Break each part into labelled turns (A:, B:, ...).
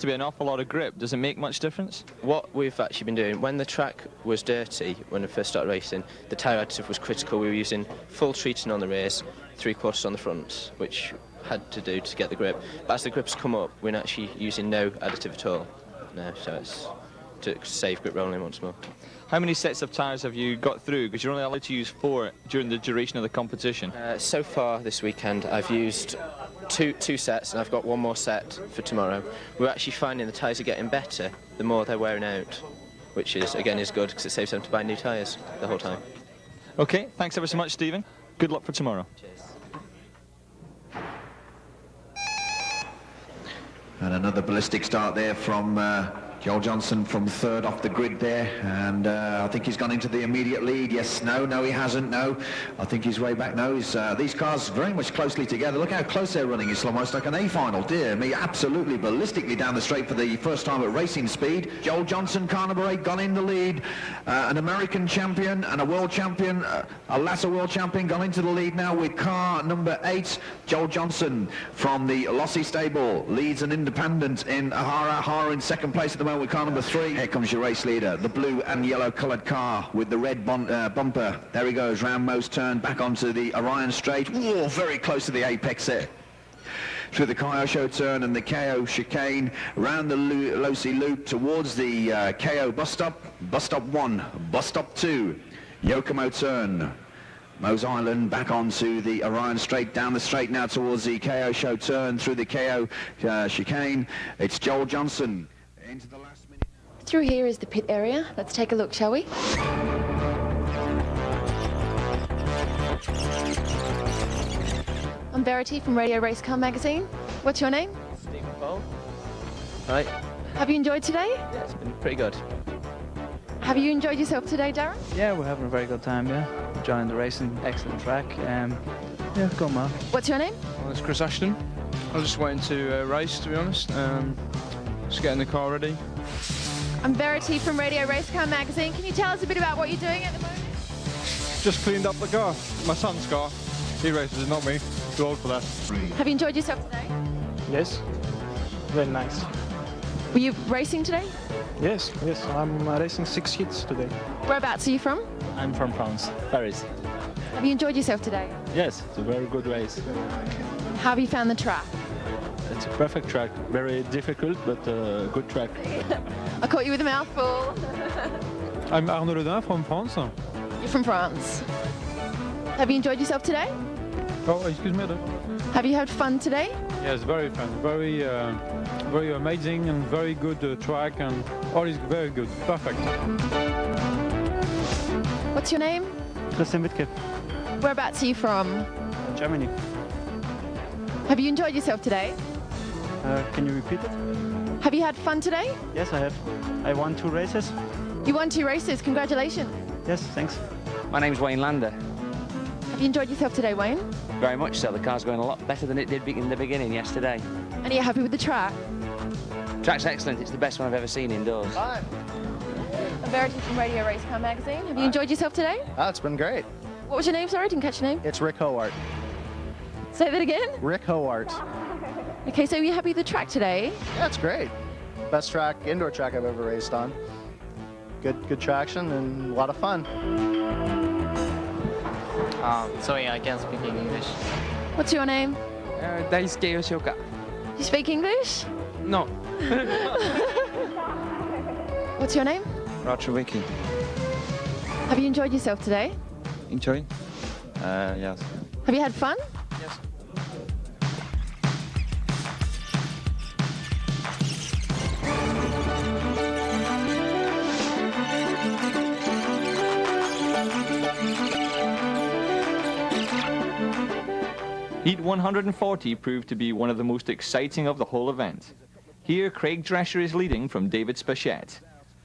A: To be an awful lot of grip. Does it make much difference?
B: What we've actually been doing, when the track was dirty, when we first started racing, the tyre additive was critical. We were using full treating on the rears, 3/4 on the fronts, which had to do to get the grip. But as the grips come up, we're actually using no additive at all. No, so it's to save grip rolling once more.
A: How many sets of tyres have you got through? Because you're only allowed to use 4 during the duration of the competition.
B: So far this weekend, I've used two sets, and I've got one more set for tomorrow. We're actually finding the tyres are getting better the more they're wearing out, which is, again, is good because it saves them to buy new tyres the whole time.
A: OK, thanks ever so much, Stephen. Good luck for tomorrow.
C: Cheers. And another ballistic start there from Joel Johnson from third off the grid there, and I think he's gone into the immediate lead. Yes, no, he hasn't, no. I think he's way back, no. These cars very much closely together. Look how close they're running. It's almost like an A final, dear me. Absolutely ballistically down the straight for the first time at racing speed. Joel Johnson, car number 8, gone in the lead. An American champion and a world champion, a latter world champion, gone into the lead now with car number 8. Joel Johnson from the Lossie stable leads an independent in Ahara in second place at the moment with car number 3. Here comes your race leader, the blue and yellow coloured car with the red bumper. There he goes, round most turn, back onto the Orion straight. Whoa, very close to the apex there. Through the Kyosho turn and the KO chicane, round the Lossie loop towards the KO bus stop. Bus stop 1, bus stop 2, Yokomo turn. Mose Island back onto the Orion straight, down the straight now towards the KO show turn, through the KO chicane. It's Joel Johnson into the last minute.
D: Through here is the pit area. Let's take a look, shall we? I'm Verity from Radio Race Car Magazine. What's your name?
B: Stephen Bowl. Right.
D: Have you enjoyed today?
B: Yeah, it's been pretty good.
D: Have you enjoyed yourself today, Darren?
E: Yeah, we're having a very good time, yeah. Enjoying the racing, excellent track. Yeah, going well.
D: What's your name?
F: Well, it's Chris Ashton. I was just waiting to race, to be honest. Just getting the car ready.
D: I'm Verity from Radio Race Car Magazine. Can you tell us a bit about what you're doing at the moment?
F: Just cleaned up the car. My son's car. He races, not me. Too old for that.
D: Have you enjoyed yourself today?
E: Yes, very nice.
D: Were you racing today?
E: Yes, I'm racing 6 hits today.
D: Whereabouts are you from?
G: I'm from France, Paris.
D: Have you enjoyed yourself today?
G: Yes, it's a very good race.
D: How have you found the track?
G: It's a perfect track, very difficult, but good track.
D: I caught you with a mouthful.
F: I'm Arnaud Ledin from France.
D: You're from France. Have you enjoyed yourself today?
F: Oh, excuse me.
D: Have you had fun today?
F: Yes, very fun. Very amazing and very good track, and all is very good. Perfect.
D: What's your name?
E: Christian Wittke,
D: Whereabouts are you from?
E: Germany.
D: Have you enjoyed yourself today?
E: Can you repeat it?
D: Have you had fun today?
E: Yes, I have. I won 2 races.
D: You won 2 races. Congratulations.
E: Yes, thanks.
H: My name's Wayne Lander.
D: Have you enjoyed yourself today, Wayne?
H: Very much so. The car's going a lot better than it did in the beginning yesterday.
D: And are you happy with the track?
H: Track's excellent. It's the best one I've ever seen indoors.
D: I'm Verity from Radio Race Car Magazine. Have you enjoyed yourself today?
I: Oh, it's been great.
D: What was your name? Sorry, I didn't catch your name.
I: It's Rick Howart.
D: Say that again?
I: Rick Howart.
D: Okay, so are you happy with the track today?
I: Yeah, it's great. Best track, indoor track I've ever raced on. Good traction and a lot of fun.
J: Sorry, I can't speak English.
D: What's your name?
J: Daisuke Yoshioka.
D: You speak English?
J: No.
D: What's your name?
F: Roger Wiki.
D: Have you enjoyed yourself today?
F: Enjoy? Yes.
D: Have you had fun?
F: Yes.
A: Heat 140 proved to be one of the most exciting of the whole event. Here, Craig Drescher is leading from David Spachette.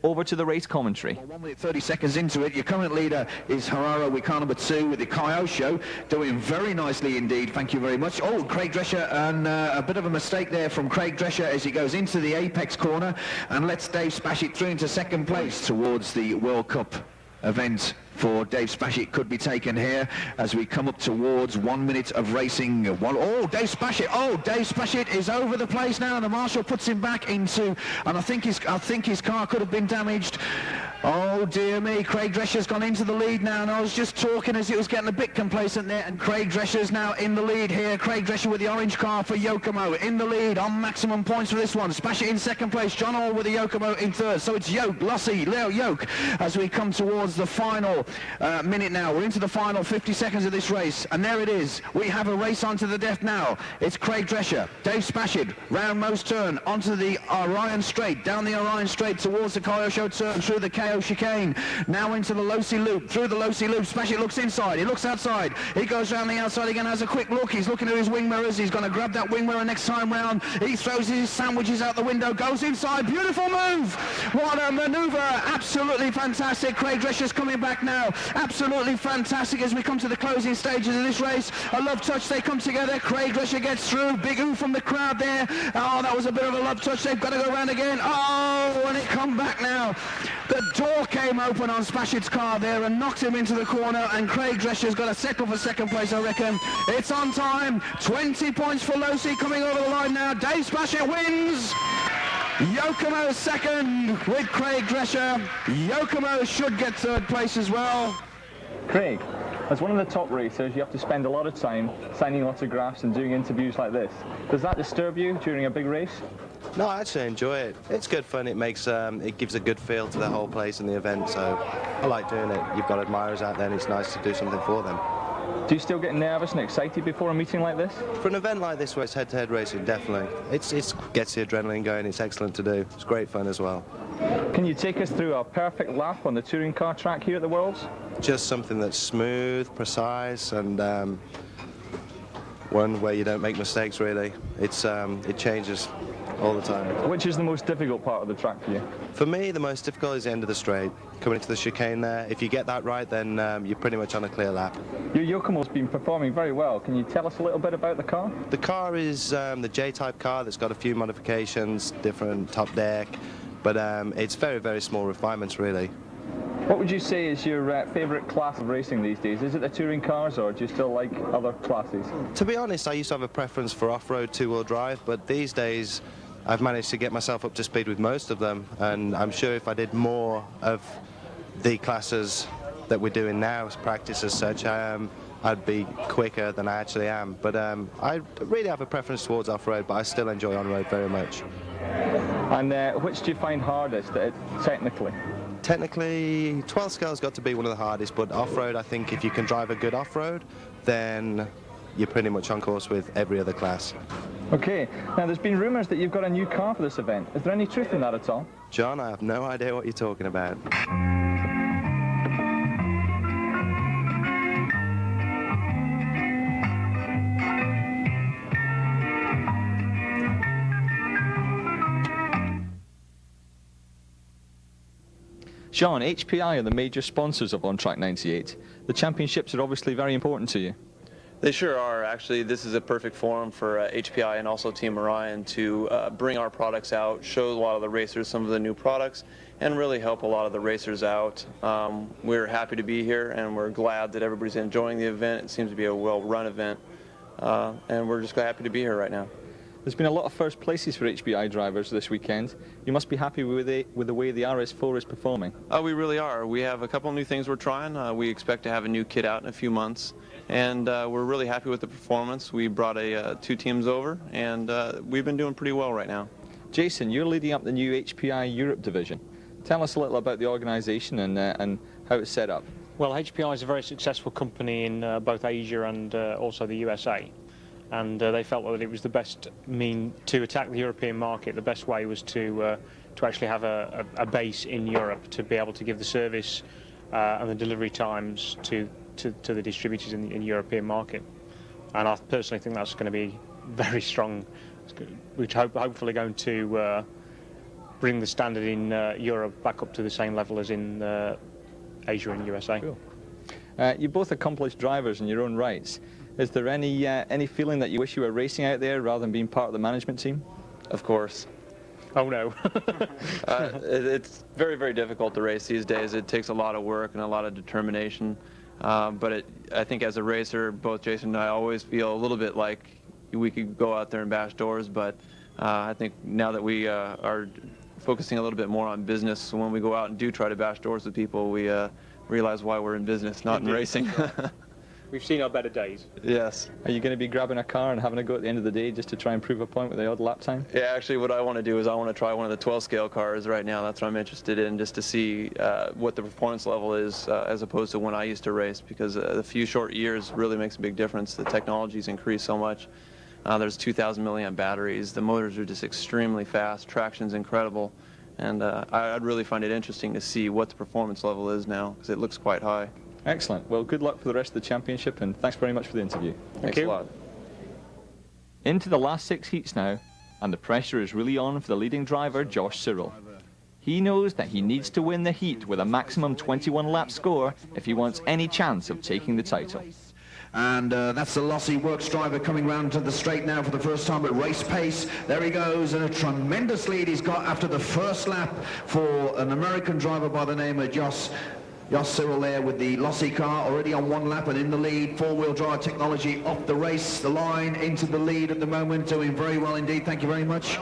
A: Over to the race commentary.
C: 1 minute 30 seconds into it. Your current leader is Hararo with car number 2 with the Kyosho, doing very nicely indeed. Thank you very much. Oh, Craig Drescher, and a bit of a mistake there from Craig Drescher as he goes into the apex corner and lets Dave Spachett through into second place towards the World Cup event for Dave Spashett could be taken here as we come up towards 1 minute of racing. Oh, Dave Spashett is over the place now, and the marshal puts him back into, and I think his car could have been damaged. Oh dear me, Craig Drescher's gone into the lead now, and I was just talking as it was getting a bit complacent there, and Craig Drescher's now in the lead here. Craig Drescher with the orange car for Yokomo in the lead on maximum points for this one. Spashett in second place, John Hall with the Yokomo in third. So it's Yoke, Lossy, Leo Yoke as we come towards the final minute now. We're into the final 50 seconds of this race, and there it is. We have a race on to the death now. It's Craig Drescher, Dave Spashett, round most turn, onto the Orion Straight, down the Orion Straight towards the Kyosho turn, through the KO chicane, now into the Losi Loop, through the Losi Loop. Spashett looks inside, he looks outside, he goes around the outside again, has a quick look, he's looking at his wing mirrors, he's going to grab that wing mirror next time round, he throws his sandwiches out the window, goes inside, beautiful move, what a manoeuvre, absolutely fantastic. Craig Drescher's coming back now, absolutely fantastic as we come to the closing stages of this race. A love touch, they come together, Craig Drescher gets through, big ooh from the crowd there. Oh, that was a bit of a love touch, they've got to go around again. Oh, and it come back now. The door came open on Spashett's car there and knocked him into the corner, and Craig Drescher's got to settle for second place, I reckon. It's on time, 20 points for Losi coming over the line now. Dave Spashett wins. Yokomo second with Craig Drescher. Yokomo should get third place as well.
A: Craig, as one of the top racers, you have to spend a lot of time signing autographs and doing interviews like this. Does that disturb you during a big race?
K: No, I actually enjoy it. It's good fun. It makes it gives a good feel to the whole place and the event, so I like doing it. You've got admirers out there, and it's nice to do something for them.
A: Do you still get nervous and excited before a meeting like this?
K: For an event like this where it's head-to-head racing, definitely. It gets the adrenaline going. It's excellent to do. It's great fun as well.
A: Can you take us through a perfect lap on the touring car track here at the Worlds?
K: Just something that's smooth, precise, and one where you don't make mistakes, really. It changes all the time.
A: Which is the most difficult part of the track for you?
K: For me, the most difficult is the end of the straight. Coming into the chicane there, if you get that right, then you're pretty much on a clear lap.
A: Your Yokomo's been performing very well. Can you tell us a little bit about the car?
K: The car is the J-type car that's got a few modifications, different top deck, but it's very, very small refinements, really.
A: What would you say is your favourite class of racing these days? Is it the touring cars, or do you still like other classes?
K: To be honest, I used to have a preference for off-road two-wheel drive, but these days I've managed to get myself up to speed with most of them, and I'm sure if I did more of the classes that we're doing now as practice as such, I'd be quicker than I actually am. But I really have a preference towards off-road, but I still enjoy on-road very much.
A: And which do you find hardest technically?
K: Technically, 12 scale's got to be one of the hardest, but off-road, I think if you can drive a good off-road, then you're pretty much on course with every other class.
A: Okay, now there's been rumours that you've got a new car for this event. Is there any truth in that at all?
K: John, I have no idea what you're talking about.
A: Sean, HPI are the major sponsors of Ontrack 98. The championships are obviously very important to you.
L: They sure are. Actually, this is a perfect forum for HPI and also Team Orion to bring our products out, show a lot of the racers some of the new products, and really help a lot of the racers out. We're happy to be here, and we're glad that everybody's enjoying the event. It seems to be a well-run event, and we're just happy to be here right now.
A: There's been a lot of first places for HPI drivers this weekend. You must be happy with the way the RS4 is performing.
L: We really are. We have a couple new things we're trying. We expect to have a new kit out in a few months, and we're really happy with the performance. We brought two teams over, and we've been doing pretty well right now.
A: Jason, you're leading up the new HPI Europe division. Tell us a little about the organisation and how it's set up.
M: Well, HPI is a very successful company in both Asia and also the USA. And they felt that it was the best mean to attack the European market. The best way was to actually have a base in Europe to be able to give the service and the delivery times to the distributors in the European market. And I personally think that's going to be very strong, which hopefully going to bring the standard in Europe back up to the same level as in Asia and USA.
A: Cool. You're both accomplished drivers in your own rights. Is there any feeling that you wish you were racing out there rather than being part of the management team?
L: Of course.
M: Oh no.
L: It's very, very difficult to race these days. It takes a lot of work and a lot of determination. But I think as a racer, both Jason and I always feel a little bit like we could go out there and bash doors. But I think now that we are focusing a little bit more on business, so when we go out and do try to bash doors with people, we realize why we're in business, not in racing.
M: We've seen our better days.
L: Yes.
A: Are you going to be grabbing a car and having a go at the end of the day just to try and prove a point with the odd lap time?
L: Yeah, actually what I want to do is I want to try one of the 12 scale cars right now. That's what I'm interested in, just to see what the performance level is as opposed to when I used to race, because a few short years really makes a big difference. The technology's increased so much. There's 2,000 milliamp batteries. The motors are just extremely fast. Traction's incredible. And I'd really find it interesting to see what the performance level is now, because it looks quite high.
A: Excellent. Well, good luck for the rest of the championship, and thanks very much for the interview.
L: Thanks a lot.
A: Into the last 6 heats now, and the pressure is really on for the leading driver, Josh Cyril. He knows that he needs to win the heat with a maximum 21 lap score if he wants any chance of taking the title.
C: And that's the Lossy Works driver coming round to the straight now for the first time at race pace. There he goes, and a tremendous lead he's got after the first lap for an American driver by the name of Josh Cyril there with the Lossy car already on 1 lap and in the lead. Four-wheel drive technology off the race, the line into the lead at the moment, doing very well indeed. Thank you very much.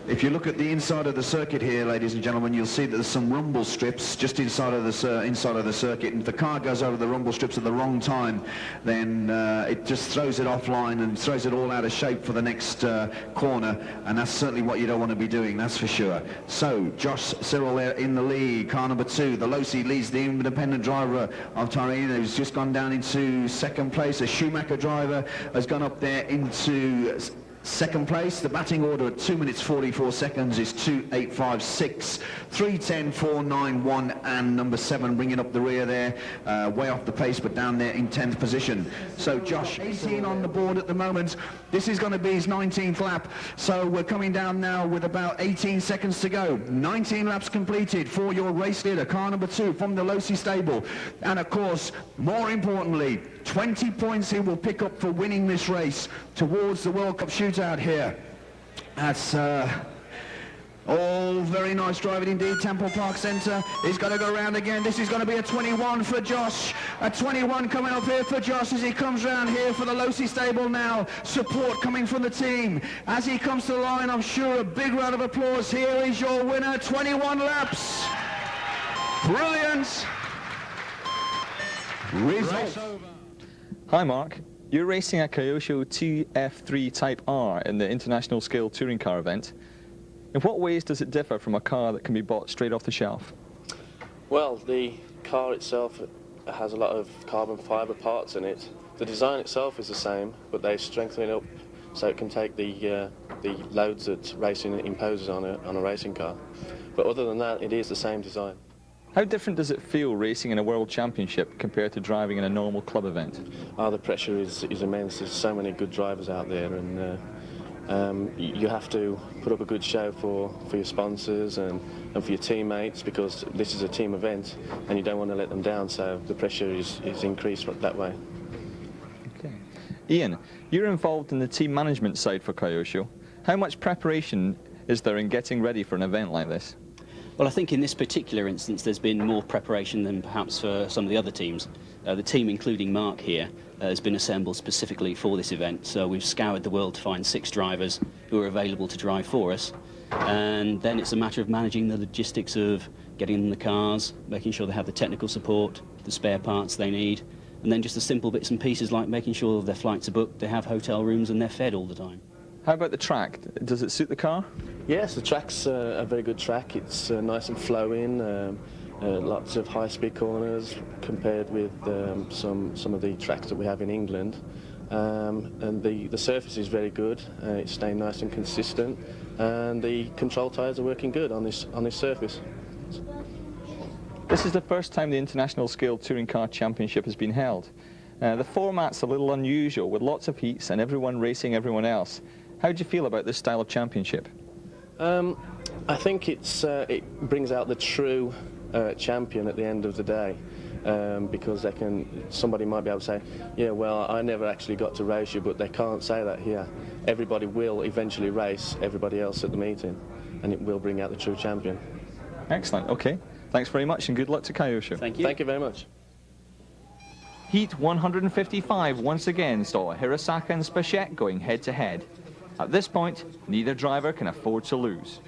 C: If you look at the inside of the circuit here, ladies and gentlemen, you'll see that there's some rumble strips just inside of the circuit, and if the car goes over the rumble strips at the wrong time, then it just throws it offline and throws it all out of shape for the next corner, and that's certainly what you don't want to be doing, that's for sure. So, Josh Cyril there in the lead, car number 2. The Losi leads the independent driver of Tyrrhene, who's just gone down into second place. A Schumacher driver has gone up there into second place. The batting order at 2 minutes 44 seconds is 2:8.56, 3:10.491, and number 7 bringing up the rear there, way off the pace but down there in 10th position. So Josh, 18 on the board at the moment. This is going to be his 19th lap, so we're coming down now with about 18 seconds to go. 19 laps completed for your race leader, car number 2 from the Losi stable, and of course, more importantly, 20 points he will pick up for winning this race towards the World Cup shootout here. That's all very nice driving indeed. Temple Park Centre. He's got to go round again. This is going to be a 21 for Josh. A 21 coming up here for Josh as he comes round here for the Losi stable now. Support coming from the team. As he comes to the line, I'm sure a big round of applause. Here is your winner, 21 laps. Brilliant. Result.
A: Hi Mark, you're racing a Kyosho TF3 Type R in the International Scale Touring Car event. In what ways does it differ from a car that can be bought straight off the shelf?
G: Well, the car itself has a lot of carbon fibre parts in it. The design itself is the same, but they strengthen it up so it can take the loads that racing imposes on a racing car. But other than that, it is the same design.
A: How different does it feel racing in a World Championship compared to driving in a normal club event?
G: The pressure is immense. There's so many good drivers out there, and you have to put up a good show for your sponsors and for your teammates, because this is a team event and you don't want to let them down, so the pressure is increased that way.
A: Okay. Ian, you're involved in the team management side for Kyosho. How much preparation is there in getting ready for an event like this?
N: Well, I think in this particular instance there's been more preparation than perhaps for some of the other teams. The team, including Mark here, has been assembled specifically for this event, so we've scoured the world to find 6 drivers who are available to drive for us, and then it's a matter of managing the logistics of getting them the cars, making sure they have the technical support, the spare parts they need, and then just the simple bits and pieces like making sure their flights are booked, they have hotel rooms and they're fed all the time.
A: How about the track? Does it suit the car?
G: Yes, the track's a very good track. It's nice and flowing, lots of high-speed corners compared with some of the tracks that we have in England. And the surface is very good. It's staying nice and consistent, and the control tyres are working good on this surface.
A: This is the first time the International Scale Touring Car Championship has been held. The format's a little unusual, with lots of heats and everyone racing everyone else. How do you feel about this style of championship?
G: I think it brings out the true champion at the end of the day. because somebody might be able to say, yeah, well, I never actually got to race you, but they can't say that here. Everybody will eventually race everybody else at the meeting, and it will bring out the true champion.
A: Excellent. Okay. Thanks very much, and good luck to Kyosho.
G: Thank you. Thank you very much.
A: Heat 155 once again saw Hirosaka and Spacek going head-to-head. At this point, neither driver can afford to lose.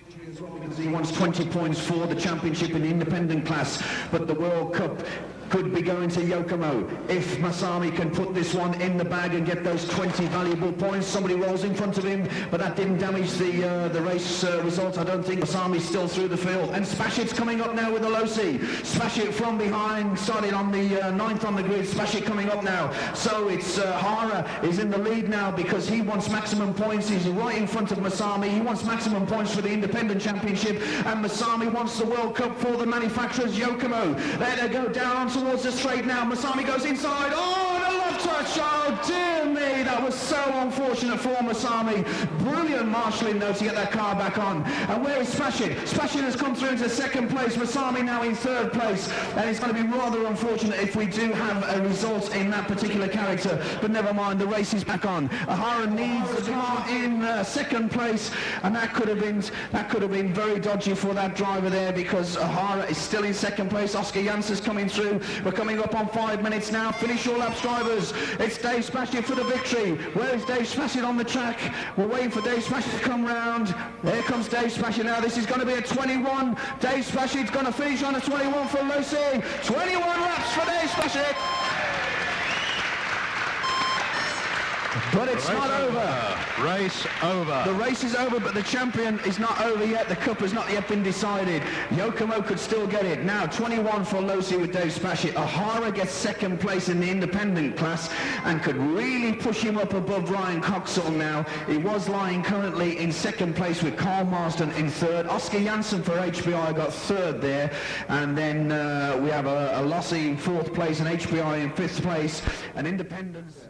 C: He wants 20 points for the championship in the independent class, but the World Cup could be going to Yokomo. If Masami can put this one in the bag and get those 20 valuable points, somebody rolls in front of him, but that didn't damage the race result. I don't think Masami's still through the field. And Spacek's coming up now with the low C. Spacek from behind, started on the 9th on the grid. Spacek coming up now. So it's Hara is in the lead now because he wants maximum points. He's right in front of Masami. He wants maximum points for the independent championship, and Masami wants the World Cup for the manufacturers Yokomo. There they go down towards the straight now. Masami goes inside. Oh, the love touch. Oh, dear me. That was so unfortunate for Masami. Brilliant marshalling though to get that car back on. And where is Spacek? Spacek has come through into second place. Masami now in third place. And it's going to be rather unfortunate if we do have a result in that particular character. But never mind, the race is back on. Ahara needs the car in second place, and that could have been very dodgy for that driver there, because Ahara is still in second place. Oscar Jansson's coming through. We're coming up on 5 minutes now. Finish all laps, drivers. It's Dave Spacek for the victory. Where is Dave Spacek on the track? We're waiting for Dave Spacek to come round. There comes Dave Spacek now. This is going to be a 21. Dave Spacek's going to finish on a 21 for Lucy. 21 laps for Dave Spacek. But it's not over.
O: Race over.
C: The race is over, but the champion is not over yet. The cup has not yet been decided. Yokomo could still get it. Now 21 for Losi with Dave Spacek. Ahara gets second place in the independent class and could really push him up above Ryan Coxall now. He was lying currently in second place with Carl Marsden in third. Oscar Janssen for HBI got third there. And then we have a Losi in fourth place and HBI in fifth place. And independents.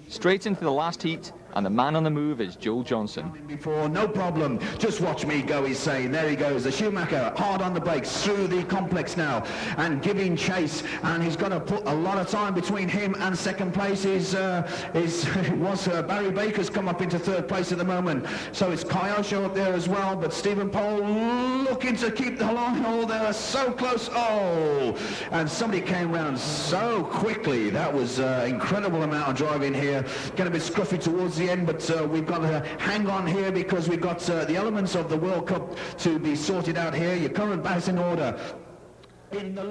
A: Straight into the last heat, and the man on the move is Joel Johnson.
C: Before, no problem. Just watch me go, he's saying. There he goes. The Schumacher hard on the brakes through the complex now and giving chase. And he's going to put a lot of time between him and second place. Barry Baker's come up into third place at the moment. So it's Kyosho up there as well. But Stephen Pohl looking to keep the long haul there. So close. Oh! And somebody came round so quickly. That was incredible amount of driving here. Going to be scruffy towards the end, but we've got to hang on here because we've got the elements of the World Cup to be sorted out here. Your current bat's in order.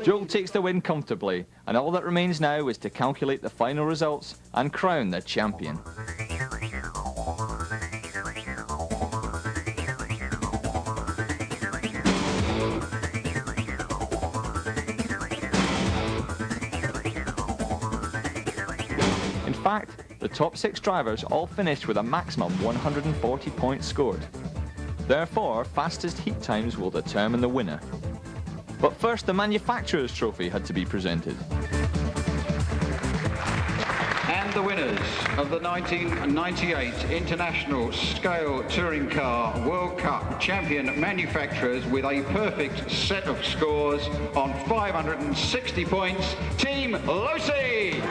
A: Joel takes the win comfortably, and all that remains now is to calculate the final results and crown the champion. In fact, the top 6 drivers all finished with a maximum 140 points scored. Therefore, fastest heat times will determine the winner. But first, the manufacturer's trophy had to be presented.
P: And the winners of the 1998 International Scale Touring Car World Cup champion manufacturers with a perfect set of scores on 560 points, Team Lucy!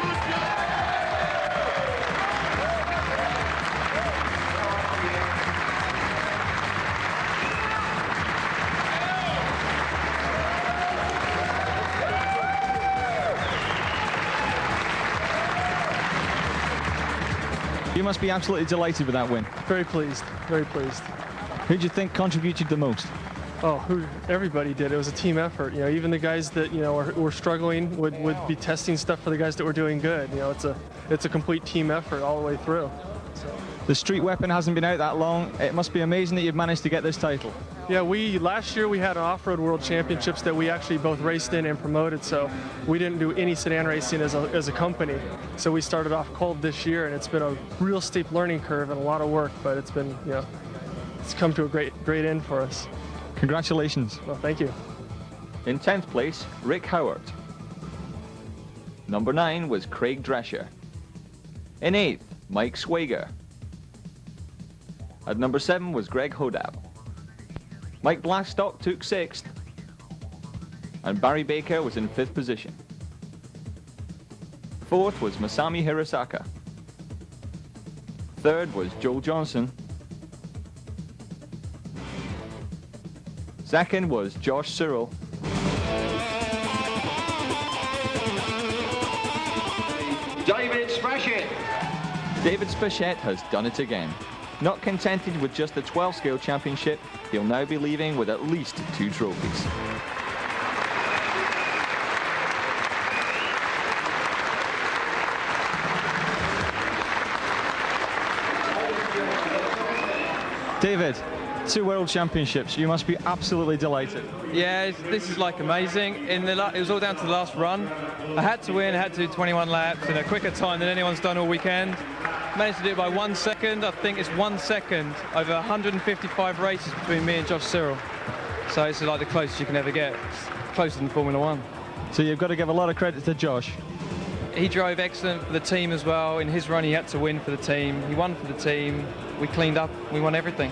A: You must be absolutely delighted with that win.
Q: Very pleased, very pleased.
A: Who do you think contributed the most?
Q: Oh, everybody did. It was a team effort. You know, even the guys that were struggling would be testing stuff for the guys that were doing good. You know, it's a complete team effort all the way through. So.
A: The street weapon hasn't been out that long. It must be amazing that you've managed to get this title.
Q: Yeah, last year we had Off-Road World Championships that we actually both raced in and promoted, so we didn't do any sedan racing as a company. So we started off cold this year, and it's been a real steep learning curve and a lot of work, but it's been, it's come to a great end for us.
A: Congratulations.
Q: Well, thank you.
A: In 10th place, Rick Howard. Number 9 was Craig Drescher. In 8th, Mike Swager. At number 7 was Greg Hodap. Mike Blackstock took 6th. and Barry Baker was in 5th position. 4th was Masami Hirosaka. 3rd was Joel Johnson. 2nd was Josh Cyril.
P: David Spashett.
A: David Spashett has done it again. Not contented with just the 12-scale championship, he'll now be leaving with at least 2 trophies.
O: David, 2 World Championships. You must be absolutely delighted.
R: Yeah, this is like amazing. It was all down to the last run. I had to win, I had to do 21 laps in a quicker time than anyone's done all weekend. Managed to do it by 1 second. I think it's 1 second over 155 races between me and Josh Cyril. So it's like the closest you can ever get. It's closer than Formula 1.
O: So you've got to give a lot of credit to Josh.
R: He drove excellent for the team as well. In his run, he had to win for the team. He won for the team. We cleaned up. We won everything.